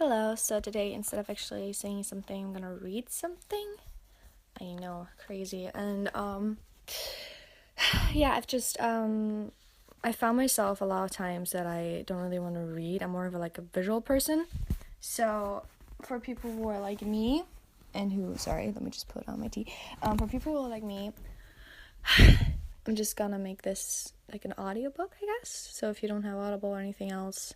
Hello, so today instead of actually saying something, I'm gonna read something. I know, crazy. And yeah, I found myself a lot of times that I don't really want to read. I'm more of a visual person. So for people who are like me, and let me just put on my tea. For people who are like me, I'm just gonna make this like an audiobook, I guess. So if you don't have Audible or anything else,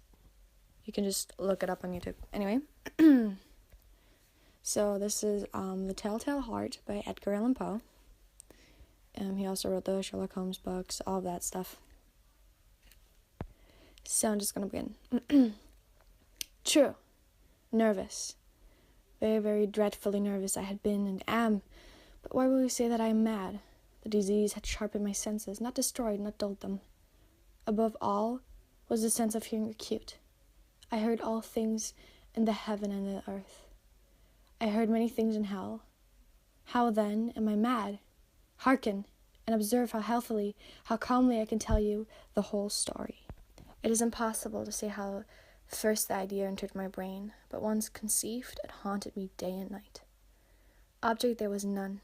you can just look it up on YouTube. Anyway. So this is The Telltale Heart by Edgar Allan Poe. He also wrote the Sherlock Holmes books, all of that stuff. So I'm just going to begin. True. Nervous. Very, very dreadfully nervous I had been and am. But why will you say that I am mad? The disease had sharpened my senses, not destroyed, not dulled them. Above all was the sense of hearing acute. I heard all things in the heaven and the earth. I heard many things in hell. How then am I mad? Hearken, and observe how healthily, how calmly I can tell you the whole story. It is impossible to say how first the idea entered my brain, but once conceived, it haunted me day and night. Object there was none.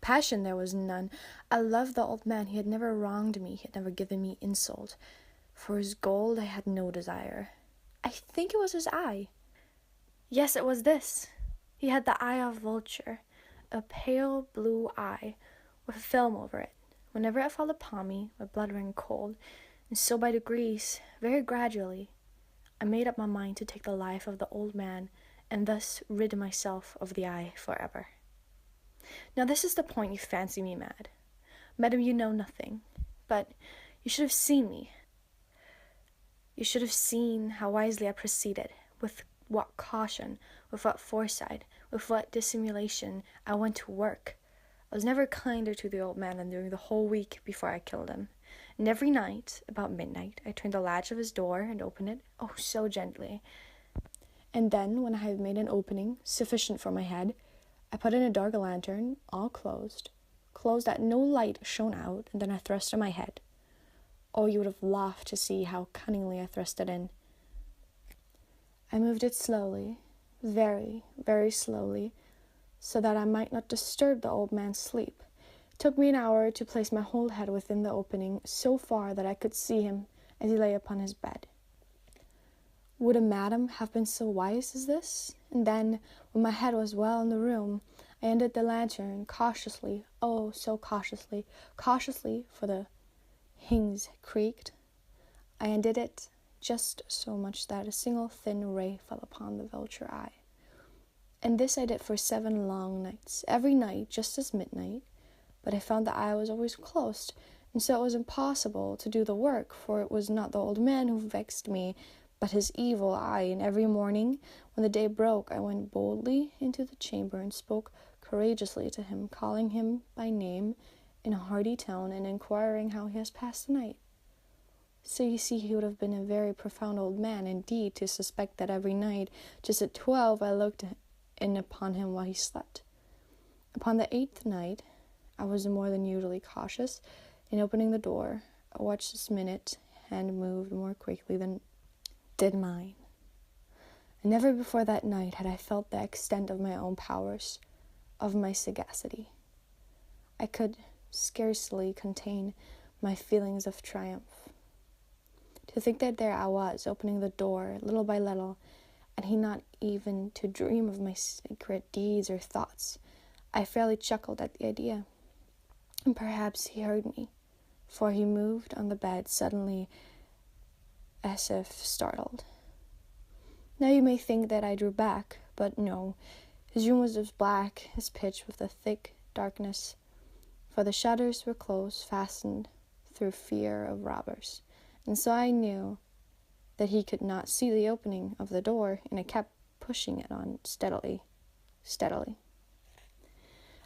Passion there was none. I loved the old man. He had never wronged me. He had never given me insult. For his gold I had no desire. I think it was his eye. Yes, it was this. He had the eye of a vulture, a pale blue eye, with a film over it. Whenever it fell upon me, my blood ran cold, and so by degrees, very gradually, I made up my mind to take the life of the old man, and thus rid myself of the eye forever. Now this is the point you fancy me mad. Madam, you know nothing, but you should have seen me. You should have seen how wisely I proceeded, with what caution, with what foresight, with what dissimulation I went to work. I was never kinder to the old man than during the whole week before I killed him. And every night, about midnight, I turned the latch of his door and opened it, oh, so gently. And then, when I had made an opening sufficient for my head, I put in a dark lantern, all closed that no light shone out, and then I thrust in my head. Oh, you would have laughed to see how cunningly I thrust it in. I moved it slowly, very, very slowly, so that I might not disturb the old man's sleep. It took me an hour to place my whole head within the opening, so far that I could see him as he lay upon his bed. Would a madam have been so wise as this? And then, when my head was well in the room, I undid the lantern cautiously, oh, so cautiously, for the hinges creaked. I undid it just so much that a single thin ray fell upon the vulture eye. And this I did for 7 long nights, every night just as midnight, but I found the eye was always closed, and so it was impossible to do the work, for it was not the old man who vexed me, but his evil eye. And every morning, when the day broke, I went boldly into the chamber and spoke courageously to him, calling him by name in a hearty tone, and inquiring how he has passed the night. So you see, he would have been a very profound old man indeed to suspect that every night, just at 12, I looked in upon him while he slept. Upon the 8th night, I was more than usually cautious. In opening the door, I watched this minute hand moved more quickly than did mine. And never before that night had I felt the extent of my own powers, of my sagacity. I could scarcely contain my feelings of triumph. To think that there I was, opening the door, little by little, and he not even to dream of my secret deeds or thoughts. I fairly chuckled at the idea. And perhaps he heard me, for he moved on the bed suddenly as if startled. Now you may think that I drew back, but no. His room was as black as pitch with a thick darkness, for the shutters were closed, fastened through fear of robbers. And so I knew that he could not see the opening of the door, and I kept pushing it on steadily.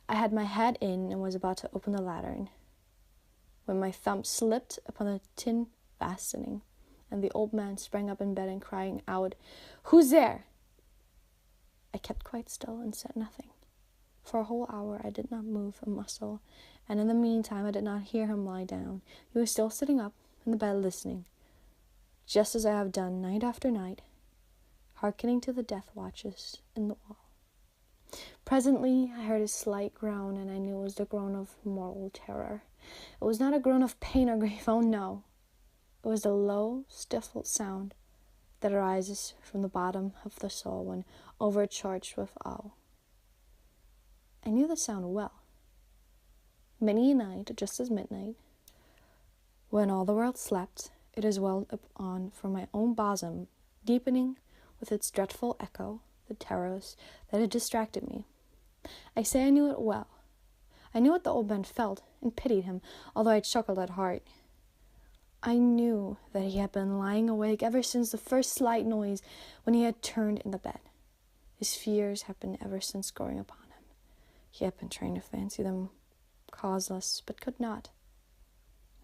I had my head in and was about to open the lantern, when my thumb slipped upon the tin fastening, and the old man sprang up in bed and crying out, "Who's there?" I kept quite still and said nothing. For a whole hour I did not move a muscle, and in the meantime I did not hear him lie down. He was still sitting up in the bed listening, just as I have done night after night. hearkening to the death watches in the wall. Presently, I heard a slight groan, and I knew it was the groan of mortal terror. It was not a groan of pain or grief, oh no. It was the low, stifled sound that arises from the bottom of the soul when overcharged with awe. I knew the sound well. Many a night, just as midnight, when all the world slept, it has welled up on from my own bosom, deepening with its dreadful echo the terrors that had distracted me. I say I knew it well. I knew what the old man felt, and pitied him, although I chuckled at heart. I knew that he had been lying awake ever since the first slight noise when he had turned in the bed. His fears had been ever since growing upon him. He had been trying to fancy them causeless, but could not.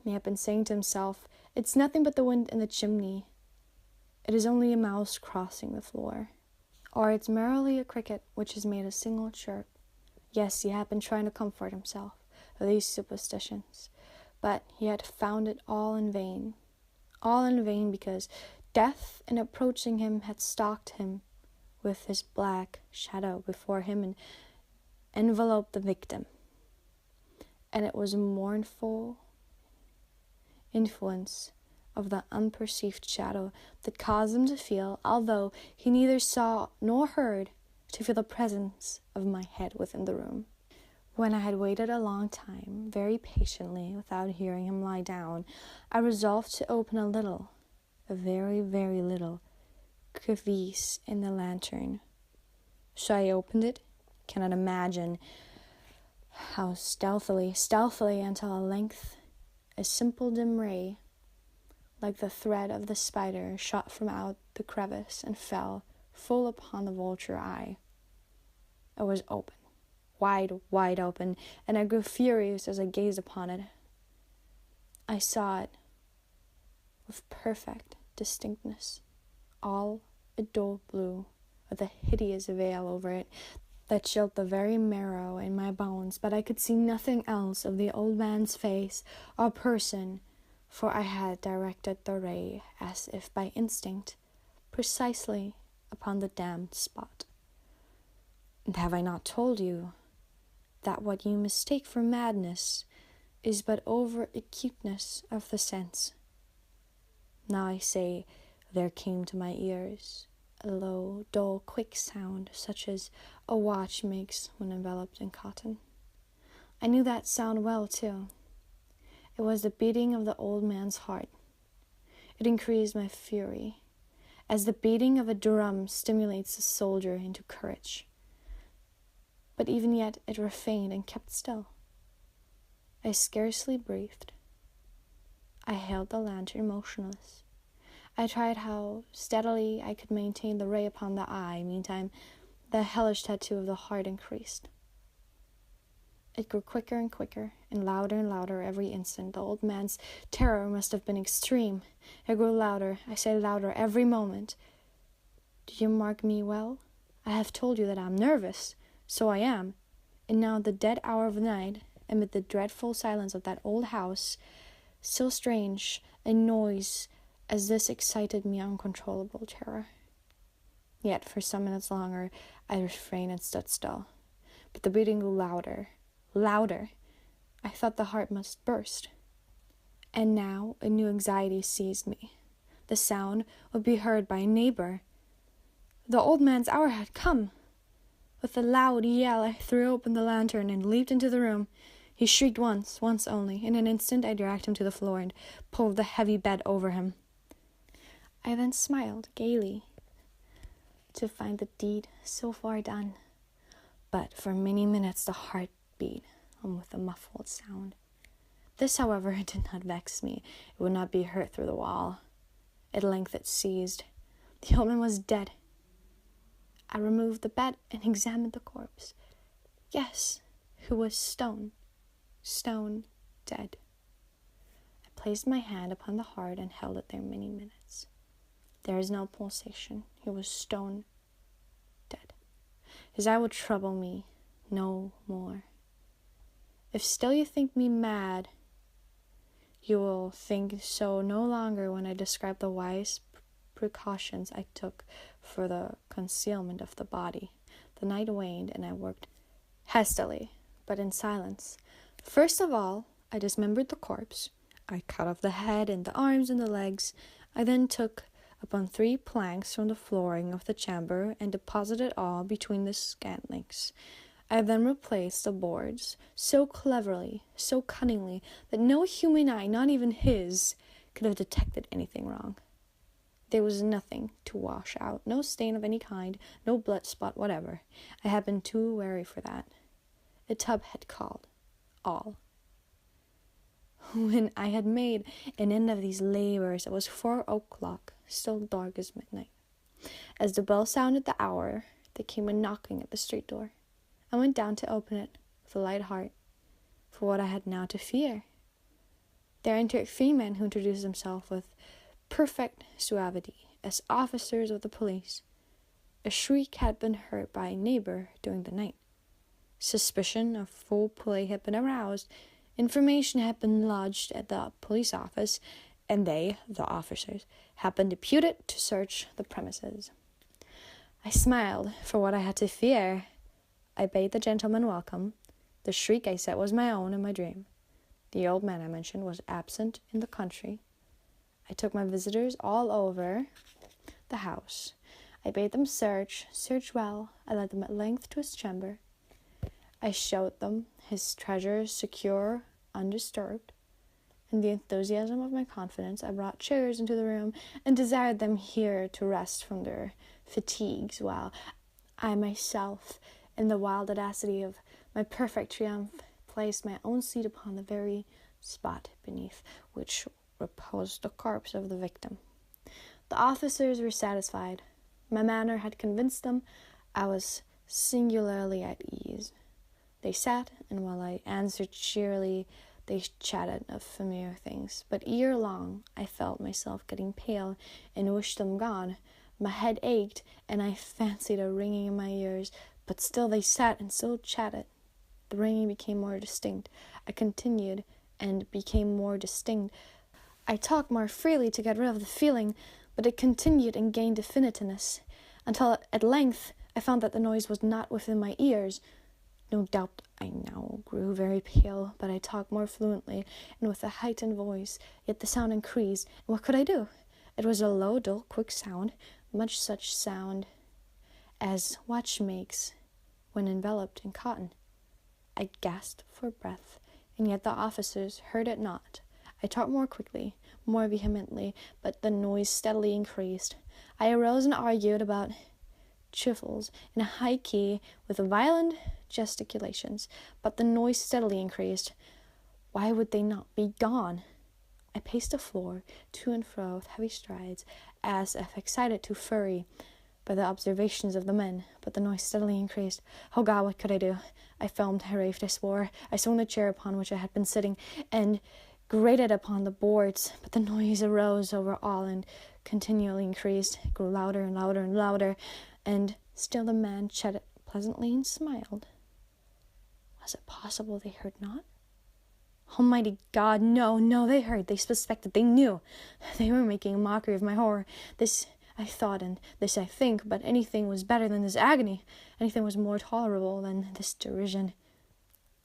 He had been saying to himself, "It's nothing but the wind in the chimney. It is only a mouse crossing the floor." Or it's merely a cricket which has made a single chirp. Yes, he had been trying to comfort himself with these superstitions, but he had found it all in vain. All in vain, because death, in approaching him, had stalked him with his black shadow before him and enveloped the victim. And it was a mournful influence of the unperceived shadow that caused him to feel, although he neither saw nor heard, to feel the presence of my head within the room. When I had waited a long time, very patiently, without hearing him lie down, I resolved to open a very, very little, crevice in the lantern. So I opened it. Cannot imagine how stealthily, until at length a simple dim ray, like the thread of the spider, shot from out the crevice and fell full upon the vulture eye. It was open, wide open, and I grew furious as I gazed upon it. I saw it with perfect distinctness, all a dull blue, with a hideous veil over it that chilled the very marrow in my bones, but I could see nothing else of the old man's face or person, for I had directed the ray, as if by instinct, precisely upon the damned spot. And have I not told you that what you mistake for madness is but over-acuteness of the sense? Now I say, there came to my ears a low, dull, quick sound, such as a watch makes when enveloped in cotton. I knew that sound well, too. It was the beating of the old man's heart. It increased my fury, as the beating of a drum stimulates a soldier into courage. But even yet it refrained and kept still. I scarcely breathed. I held the lantern motionless. I tried how steadily I could maintain the ray upon the eye. Meantime, the hellish tattoo of the heart increased. It grew quicker and quicker, and louder every instant. The old man's terror must have been extreme. It grew louder, I say louder, every moment. Do you mark me well? I have told you that I am nervous. So I am. And now, at the dead hour of the night, amid the dreadful silence of that old house, so strange a noise as this excited me uncontrollable terror. Yet for some minutes longer I refrained and stood still. But the beating grew louder. I thought the heart must burst. And now a new anxiety seized me. The sound would be heard by a neighbor. The old man's hour had come. With a loud yell I threw open the lantern and leaped into the room. He shrieked once only. In an instant I dragged him to the floor and pulled the heavy bed over him. I then smiled gaily to find the deed so far done. But for many minutes the heart beat on with a muffled sound. This, however, did not vex me. It would not be heard through the wall. At length it ceased. The old man was dead. I removed the bed and examined the corpse. Yes, he was stone dead. I placed my hand upon the heart and held it there many minutes. There is no pulsation. He was stone dead. His eye would trouble me no more. If still you think me mad, you will think so no longer when I describe the wise precautions I took for the concealment of the body. The night waned, and I worked hastily, but in silence. First of all, I dismembered the corpse. I cut off the head and the arms and the legs. I then took upon 3 planks from the flooring of the chamber and deposited all between the scantlings. I then replaced the boards so cleverly, so cunningly, that no human eye, not even his, could have detected anything wrong. There was nothing to wash out, no stain of any kind, no blood spot whatever. I had been too wary for that. A tub had called all. When I had made an end of these labors, it was 4:00, still dark as midnight. As the bell sounded the hour, there came a knocking at the street door. I went down to open it with a light heart, for what I had now to fear. There entered 3 men who introduced themselves with perfect suavity as officers of the police. A shriek had been heard by a neighbor during the night. Suspicion of foul play had been aroused. Information had been lodged at the police office, and they, the officers, had been deputed to search the premises. I smiled for what I had to fear. I bade the gentleman welcome. The shriek, I said, was my own in my dream. The old man I mentioned was absent in the country. I took my visitors all over the house. I bade them search well. I led them at length to his chamber. I showed them his treasures secure, undisturbed. In the enthusiasm of my confidence, I brought chairs into the room and desired them here to rest from their fatigues, while I myself, in the wild audacity of my perfect triumph, placed my own seat upon the very spot beneath which reposed the corpse of the victim. The officers were satisfied. My manner had convinced them. I was singularly at ease. They sat, and while I answered cheerily, they chatted of familiar things. But ere long, I felt myself getting pale and wished them gone. My head ached, and I fancied a ringing in my ears, but still they sat and still chatted. The ringing became more distinct. I continued, and became more distinct. I talked more freely to get rid of the feeling, but it continued and gained definiteness, until at length I found that the noise was not within my ears. No doubt I now grew very pale, but I talked more fluently and with a heightened voice, yet the sound increased, and what could I do? It was a low, dull, quick sound, much such sound as watch makes when enveloped in cotton. I gasped for breath, and yet the officers heard it not. I talked more quickly, more vehemently, but the noise steadily increased. I arose and argued about trifles in a high key with violent gesticulations, but the noise steadily increased. Why would they not be gone? I paced the floor to and fro with heavy strides, as if excited to fury by the observations of the men, but the noise steadily increased. Oh God, what could I do? I foamed, I raved, I swore. I swung the chair upon which I had been sitting, and grated upon the boards, but the noise arose over all and continually increased. It grew louder and louder and louder, and still the man chatted pleasantly and smiled. Was it possible they heard not? Almighty God, no, they heard, they suspected, they knew. They were making a mockery of my horror. This I thought, and this I think, but anything was better than this agony. Anything was more tolerable than this derision.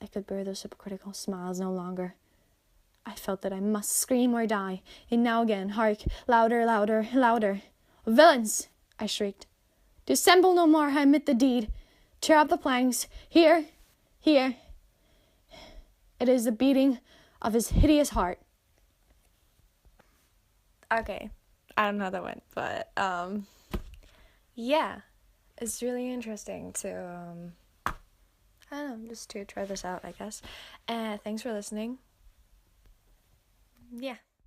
I could bear those hypocritical smiles no longer. I felt that I must scream or die. And now again, hark, louder, louder, louder. Villains, I shrieked. Dissemble no more, I admit the deed. Tear up the planks. Here. It is the beating of his hideous heart. Okay, I don't know how that went, but, yeah. It's really interesting to, I don't know, just to try this out, I guess. And thanks for listening. Yeah.